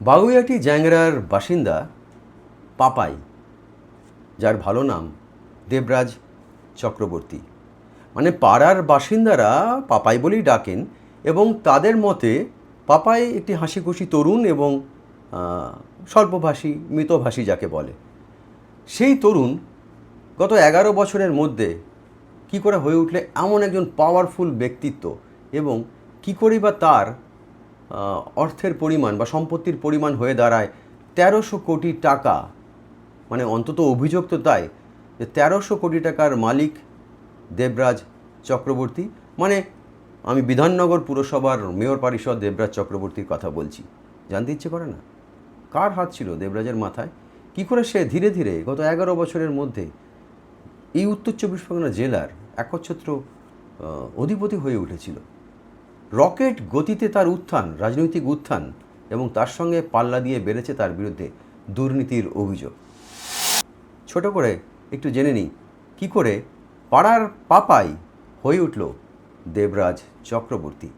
বাগুইআটি জ্যাংরার বাসিন্দা পাপাই, যার ভালো নাম দেবরাজ চক্রবর্তী। মানে পাড়ার বাসিন্দারা পাপাই বলেই ডাকেন এবং তাদের মতে পাপাই একটি হাসিখুশি তরুণ এবং স্বল্পভাষী, মিতভাষী যাকে বলে। সেই তরুণ গত 11 বছরের মধ্যে কি করে হয়ে উঠলে এমন একজন পাওয়ারফুল ব্যক্তিত্ব, এবং কি করেই বা তার অর্থের পরিমাণ বা সম্পত্তির পরিমাণ হয়ে দাঁড়ায় 1300 কোটি টাকা। মানে অন্তত অভিযোগ তো তাই যে 1300 কোটি টাকার মালিক দেবরাজ চক্রবর্তী। মানে আমি বিধাননগর পুরসভার মেয়র পরিষদ দেবরাজ চক্রবর্তীর কথা বলছি। জানতে ইচ্ছে করে না কার হাত ছিল দেবরাজের মাথায়? কি করে সে ধীরে ধীরে গত 11 বছরের মধ্যে এই উত্তর 24 পরগনা জেলার একচ্ছত্র অধিপতি হয়ে উঠেছিল। রকেট গতিতে তার উত্থান, রাজনৈতিক উত্থান, এবং তার সঙ্গে পাল্লা দিয়ে বেড়েছে তার বিরুদ্ধে দুর্নীতির অভিযোগ। ছোট করে একটু জেনে নিই কী করে পাড়ার পাপাই হয়ে উঠল দেবরাজ চক্রবর্তী।